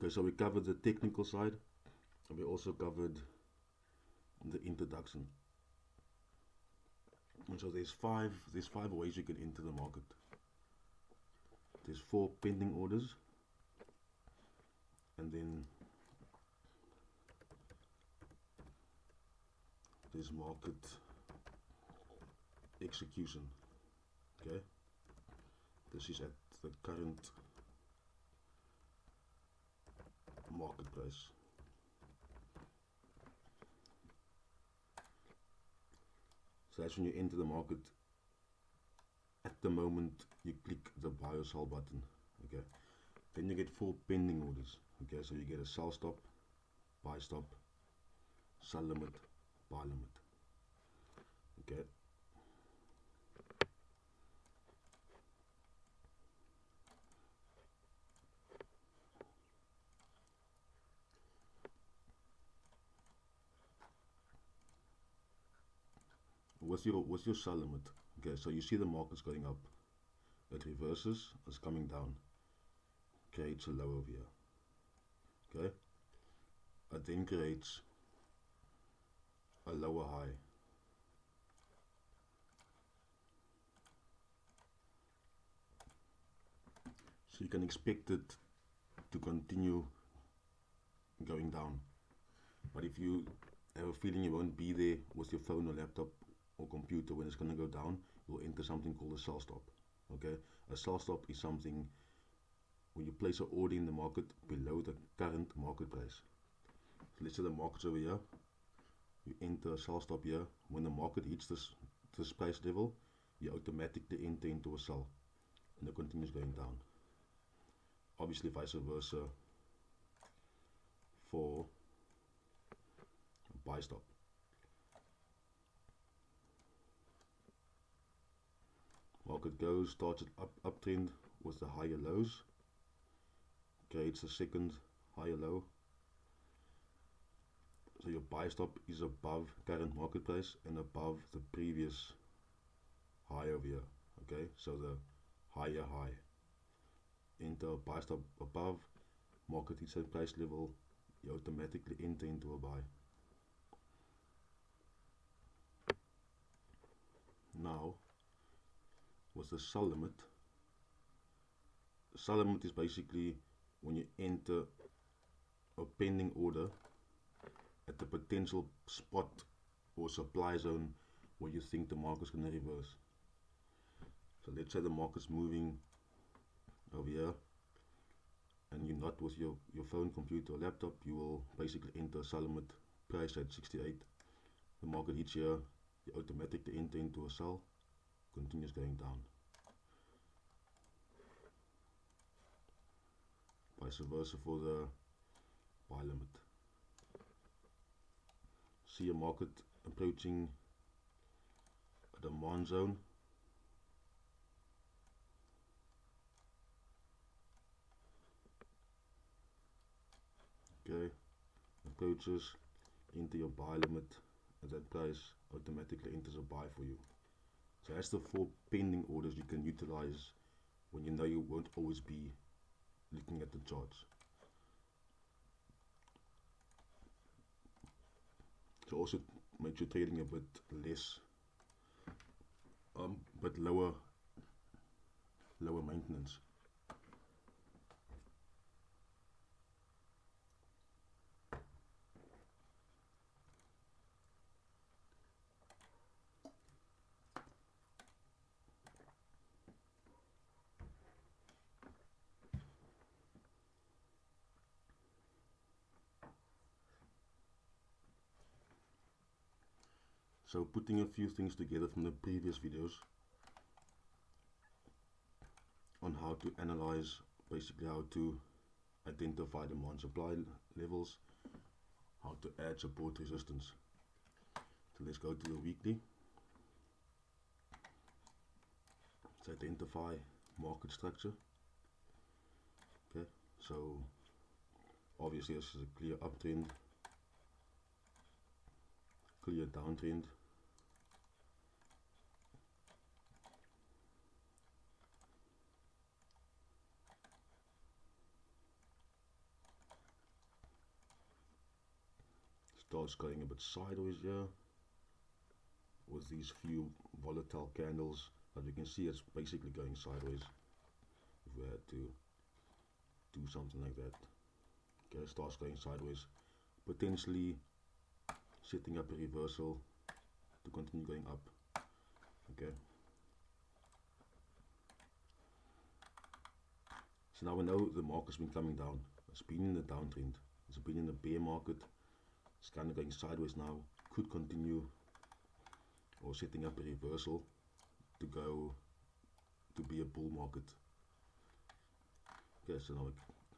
Okay, so we covered the technical side, and we also covered the introduction. And so there's five ways you can enter the market. There's 4 pending orders, and then there's market execution. Okay, this is at the current market price. So that's when you enter the market. At the moment you click the buy or sell button. Okay, then you get 4 pending orders. Okay, so you get a sell stop, buy stop, sell limit, buy limit. Okay, what's your sell limit? Okay, so you see the market's going up, it reverses, it's coming down, creates a low over here. Okay, it then creates a lower high. So you can expect it to continue going down. But if you have a feeling you won't be there with your phone or laptop or computer when it's going to go down, you'll enter something called a sell stop. Okay, a sell stop is something when you place an order in the market below the current market price. So let's say the market's over here, you enter a sell stop here. When the market hits this price level, you automatically enter into a sell, and it continues going down. Obviously vice versa for a buy stop. Market goes, starts at uptrend with the higher lows, creates a second higher low. So your buy stop is above current market price and above the previous high over here. Okay, so the higher high. Enter a buy stop above, market hits that price level, you automatically enter into a buy. Now, with the sell limit is basically when you enter a pending order at the potential spot or supply zone where you think the market's going to reverse. So let's say the market's moving over here and you're not with your phone, computer or laptop, you will basically enter a sell limit price at 68. The market hits here, you automatically enter into a sell, continues going down. Vice versa for the buy limit. See a market approaching a demand zone. Okay, approaches, enter your buy limit at that price, automatically enters a buy for you. So that's the 4 pending orders you can utilize when you know you won't always be looking at the charts. So also makes your trading a bit less, but lower maintenance. So putting a few things together from the previous videos on how to analyze, basically how to identify demand supply levels, how to add support resistance. So let's go to the weekly. Let's identify market structure. Okay, so obviously this is a clear uptrend, clear downtrend, starts going a bit sideways here with these few volatile candles. As you can see, it's basically going sideways if we had to do something like that. Okay, it starts going sideways, potentially setting up a reversal to continue going up. Okay, so now we know the market's been coming down. It's been in the downtrend, it's been in the bear market, it's kind of going sideways now, could continue or setting up a reversal to go to be a bull market. Okay, so now we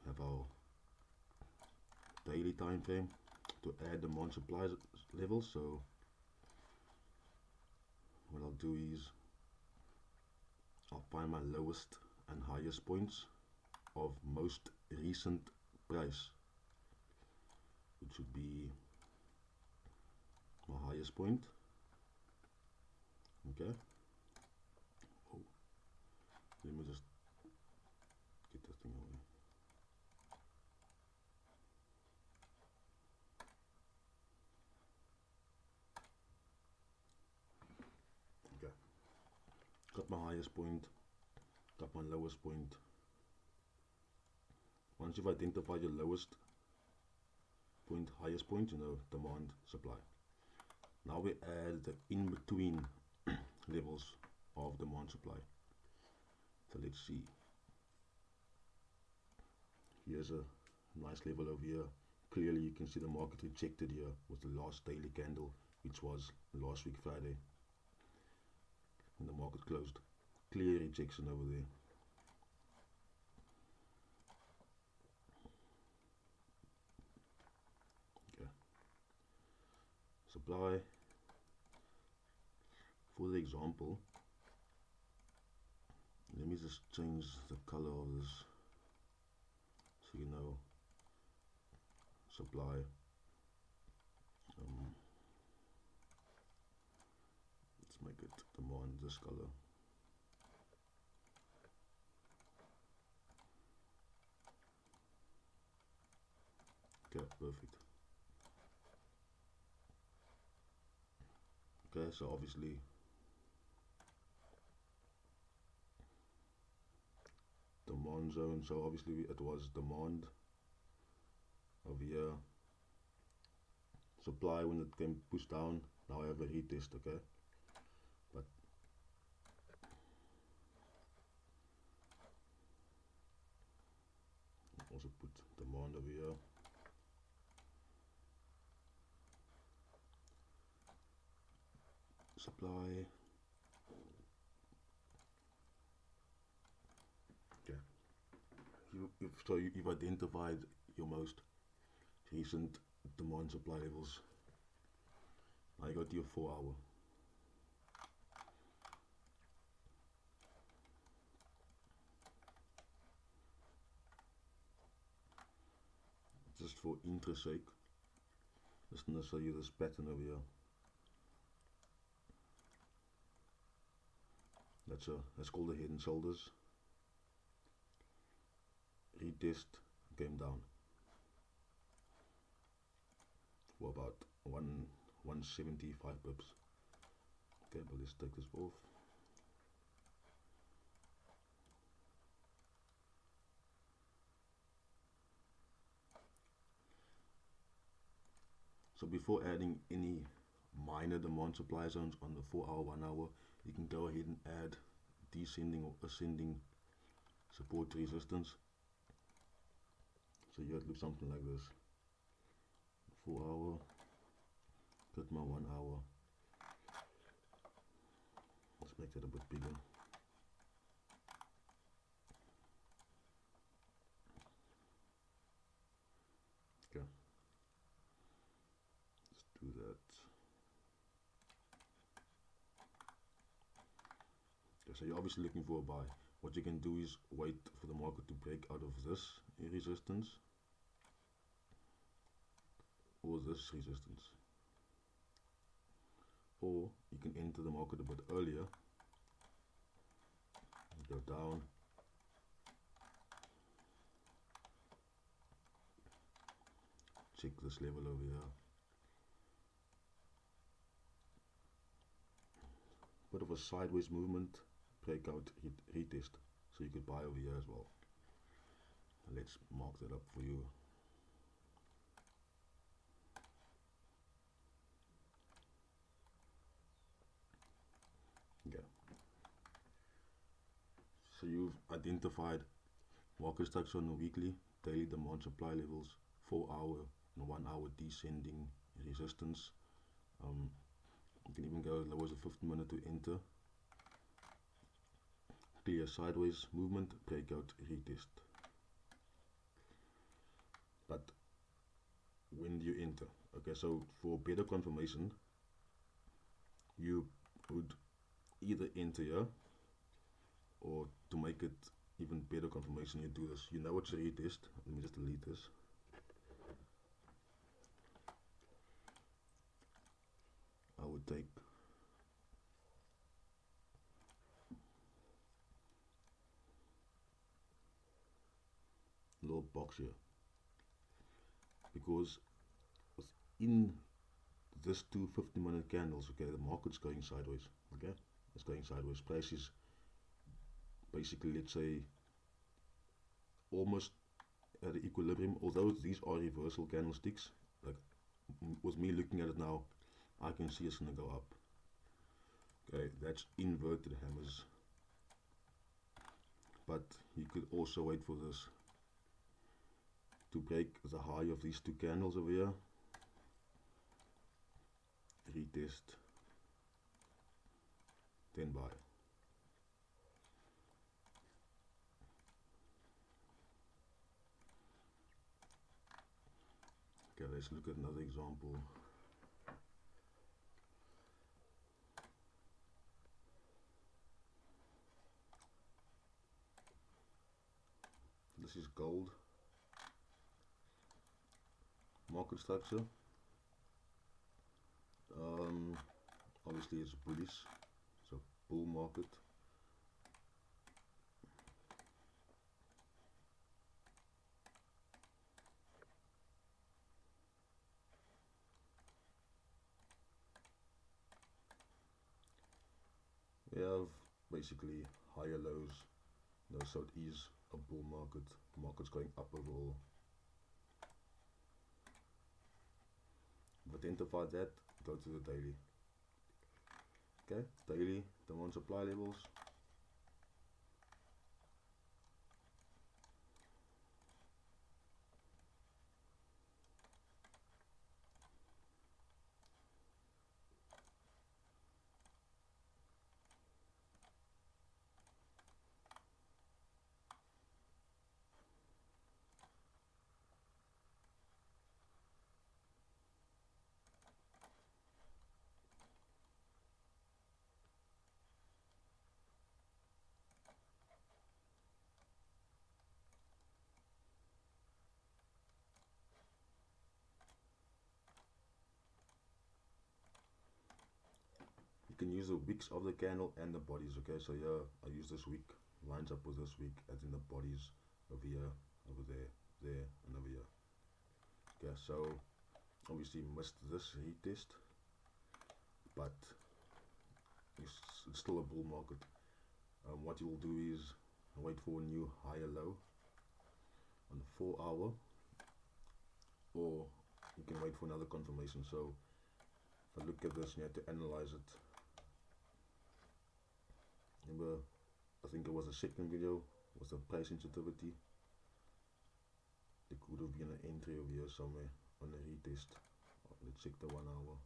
have our daily time frame to add demand supply levels. So what I'll do is I'll find my lowest and highest points of most recent price, which should be my highest point. Okay, oh, let me just get this thing away. Okay, got my highest point, got my lowest point. Once you've identified your lowest point, highest point, you know, demand, supply. Now we add the in-between levels of demand, supply. So let's see. Here's a nice level over here. Clearly you can see the market rejected here with the last daily candle, which was last week Friday. And the market closed. Clear rejection over there. Supply, for the example, let me just change the color of this so you know. Supply, let's make it demand this color. Okay, perfect. Okay, so obviously demand zone, so obviously it was demand over here, supply when it came pushed down. Now I have a retest. Okay, but also put demand over here. Supply. Okay, you've identified your most recent demand supply levels. Now you go to your 4 hour. Just for interest sake, just going to show you this pattern over here. That's called the head and shoulders. Retest, came down for about 175 pips. Okay, but let's take this off. So before adding any minor demand supply zones on the 4 hour, 1 hour, you can go ahead and add descending or ascending support resistance. So you have to do something like this. 4 hour, cut my 1 hour. Let's make that a bit bigger. Okay, let's do that. Okay, so you're obviously looking for a buy. What you can do is wait for the market to break out of this resistance or this resistance, or you can enter the market a bit earlier, go down, check this level over here, bit of a sideways movement, breakout, retest. So you could buy over here as well. Let's mark that up for you. Okay. So you've identified market structure on the weekly, daily demand supply levels, 4-hour and 1-hour descending resistance. You can even go as low as a 15-minute to enter. Clear sideways movement, breakout, retest. But when do you enter? Okay, so for better confirmation, you would either enter here, or to make it even better confirmation, you do this. You know it's a retest. Let me just delete this. I would take a little box here, because in this two 15-minute candles, okay, the market's going sideways. Okay, it's going sideways. Price is basically, let's say, almost at equilibrium, although these are reversal candlesticks. Like with me looking at it now, I can see it's gonna go up. Okay, that's inverted hammers, but you could also wait for this to break the high of these two candles over here, retest, then buy. Okay, let's look at another example. This is gold. Market structure. Obviously it's bullish, so bull market. We have basically higher lows, so it is a bull market. The market's going up overall. We've identified that, go to the daily. Okay, daily demand supply levels. You can use the wicks of the candle and the bodies. Okay, so here I use this wick, lines up with this wick, as in the bodies over here, over there, there, and over here. Okay, so obviously missed this retest, but it's still a bull market. What you will do is wait for a new higher low on the 4-hour, or you can wait for another confirmation. So if I look at this, you have to analyze it. Remember, I think it was a second video, was the price sensitivity. There could have been an entry over here somewhere on a retest. Let's check the 1-hour.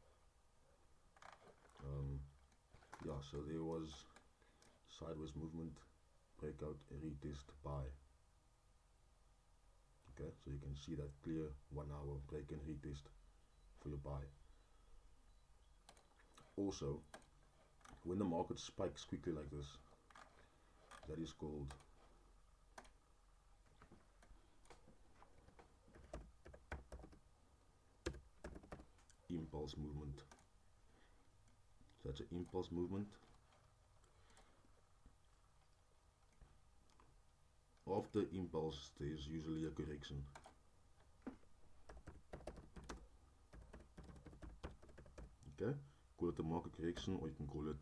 Yeah, so there was sideways movement, breakout, retest, buy. Okay, so you can see that clear 1-hour break and retest for your buy. Also, when the market spikes quickly like this, that is called impulse movement. So that's an impulse movement. After impulse, there's usually a correction. Okay, call it a market correction, or you can call it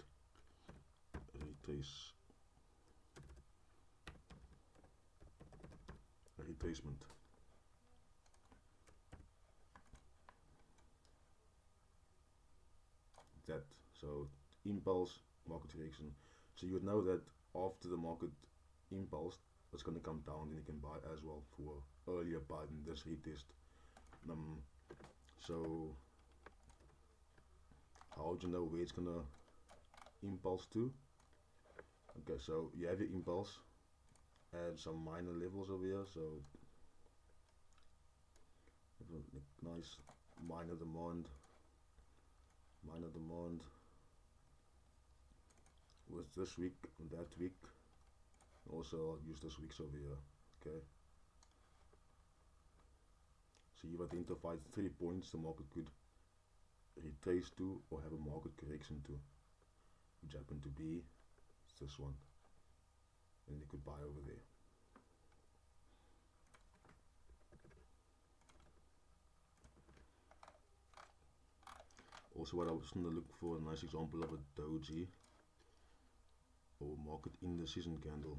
retracement. That, so impulse, market correction. So you would know that after the market impulse, it's going to come down, then you can buy as well for earlier buy in this retest. So how would you know where it's going to impulse to? Okay, so you have your impulse and some minor levels over here, so nice minor demand with this week and that week. Also I'll use this week's over here. Okay, so you've identified 3 points the market could retrace to or have a market correction to, which happen to be this one, and you could buy over there. Also, what I was going to look for a nice example of a doji or market indecision candle.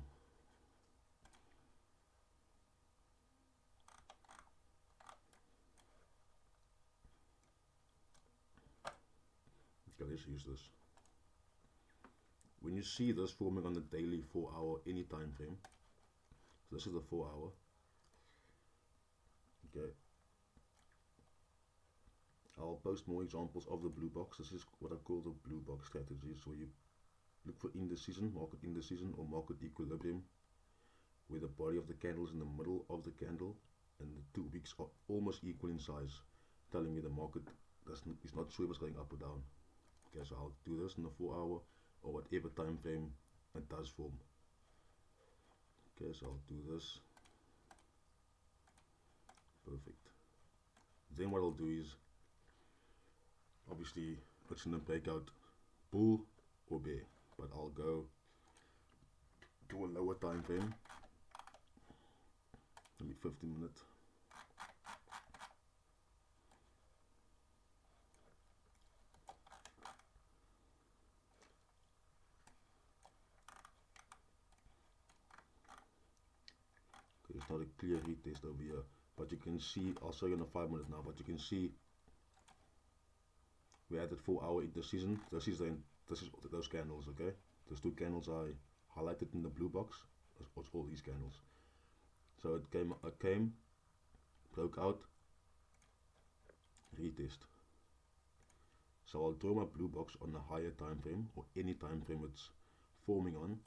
Okay, let's use this. When you see this forming on the daily 4-hour any time frame, so this is the 4-hour. Okay, I'll post more examples of the blue box. This is what I call the blue box strategy. So you look for indecision, market indecision or market equilibrium, where the body of the candle is in the middle of the candle and the 2 wicks are almost equal in size, telling me the market is not sure if it's going up or down. Okay, so I'll do this in the 4-hour or whatever time frame it does form. Okay, so I'll do this. Perfect. Then what I'll do is, obviously it's in the breakout bull or bear, but I'll go to a lower time frame, maybe 15 minutes. Okay, it's not a clear retest over here, but you can see, I'll show you in a 5 minutes now, but you can see we had that 4-hour indecision. This is those candles. Okay, those 2 candles I highlighted in the blue box. It's all these candles. So it came, broke out, retest. So I'll draw my blue box on a higher time frame or any time frame it's forming on,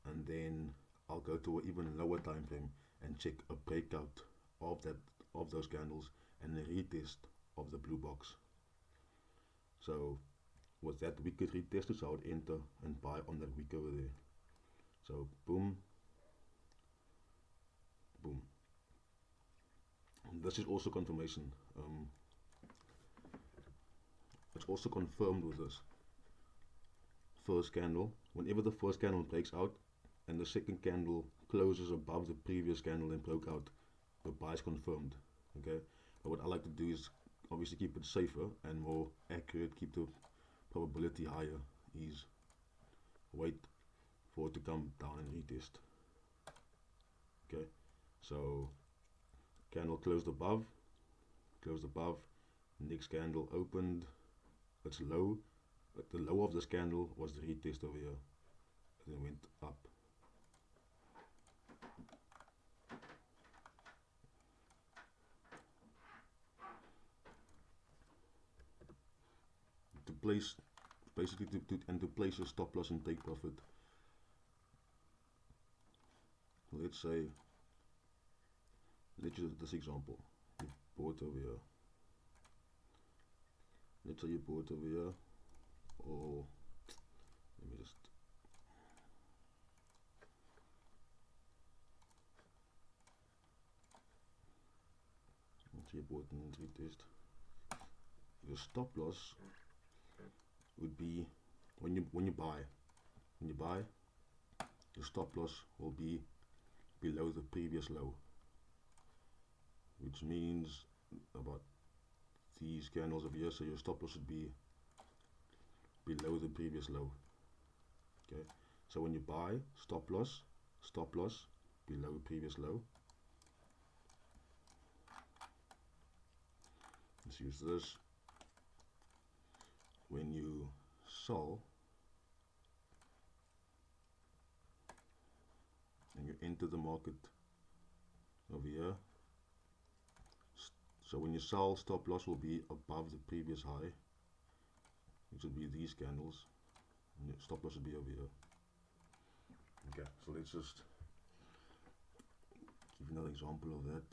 and then I'll go to an even lower time frame and check a breakout of those candles and a retest of the blue box. So with that wick retested, so I would enter and buy on that wick over there. So boom, boom. And this is also confirmation. It's also confirmed with this first candle. Whenever the first candle breaks out and the second candle closes above the previous candle and broke out, the buy is confirmed. Okay, but what I like to do is obviously keep it safer and more accurate, keep the probability higher, is wait for it to come down and retest. Okay, so candle closed above, next candle opened, it's low, but the low of this candle was the retest over here, and then went up. To place, basically to place a stop loss and take profit. Let's use this example. You bought over here. Let's say you bought over here, or let me just, let's say you bought and retest. Your stop loss would be when you buy, your stop loss will be below the previous low, which means about these candles over here. So your stop loss would be below the previous low. Okay, So when you buy, stop loss below previous low. Let's use this. When you sell and you enter the market over here, so when you sell, stop loss will be above the previous high, which would be these candles, and your stop loss will be over here. Okay, so let's just give you another example of that.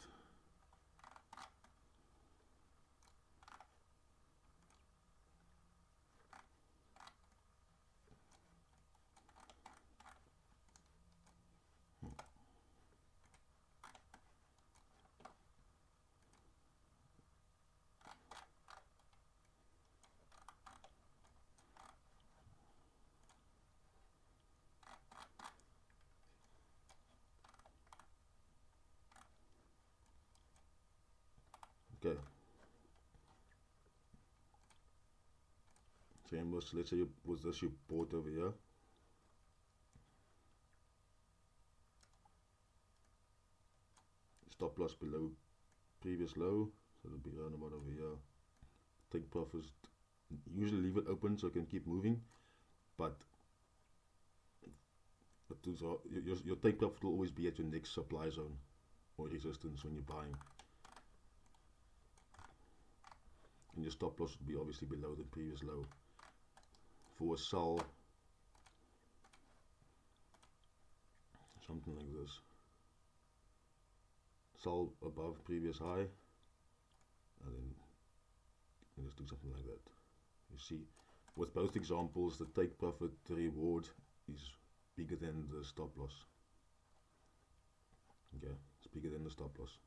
Okay. Same was, let's say was this you bought over here. Stop loss below previous low, so it'll be around about over here. Take profits, usually leave it open so it can keep moving, but your take profit will always be at your next supply zone or resistance when you're buying. And your stop loss will be obviously below the previous low. For a sell, something like this. Sell above previous high, and then just do something like that. You see, with both examples, the take profit, the reward is bigger than the stop loss. Okay, it's bigger than the stop loss.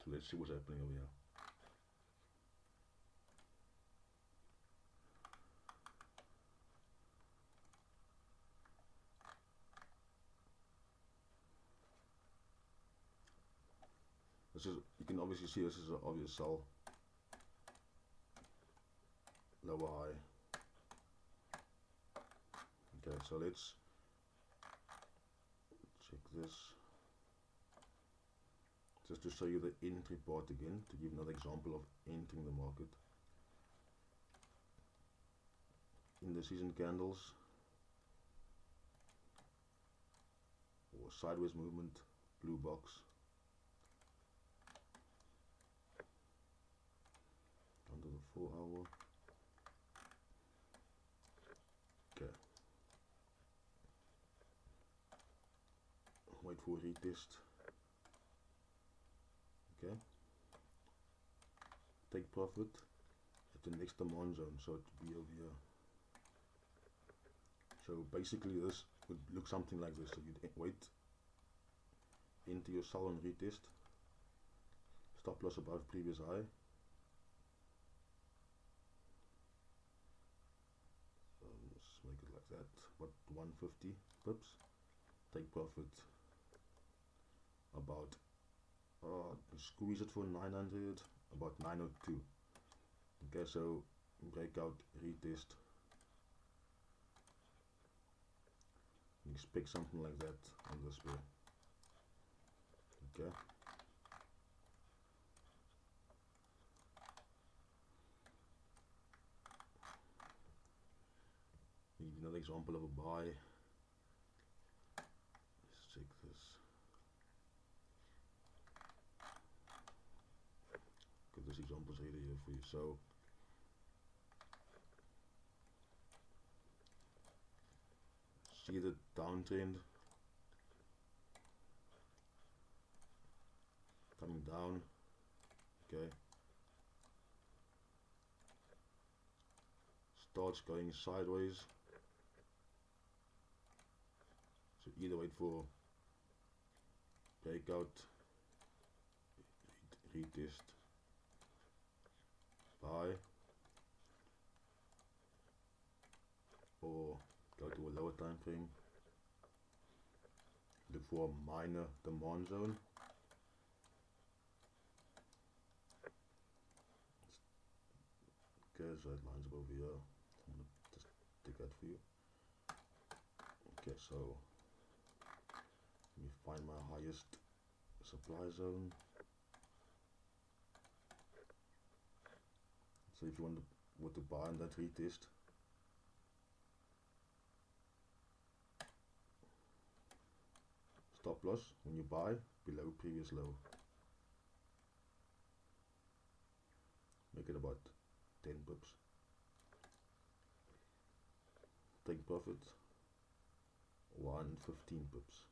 So let's see what's happening over here. This is, you can obviously see this is an obvious sell. Lower high. Okay, so let's check this. Just to show you the entry part again, to give another example of entering the market. Indecision candles, or sideways movement, blue box. Under the 4 hour. Okay. Wait for retest. Okay. Take profit at the next demand zone, so it will be over here. So basically this would look something like this. So you'd wait, enter your sell and retest, stop loss above previous high. Let's make it like that, what, 150 pips. Take profit about, squeeze it for 900, about 902. Okay, so breakout, retest. Expect something like that on this way. Okay. Maybe another example of a buy. Let's check this. Got this example's right here for you. So see the downtrend coming down. Okay, starts going sideways, so either wait for breakout, retest, buy, or go to a hour time frame. Look for a minor demand zone. Okay, so it lines up over here. I'm gonna just take that for you. Okay, so let me find my highest supply zone. So if you want to buy on that retest, stop loss when you buy below previous low. Make it about 10 pips. Take profit 115 pips.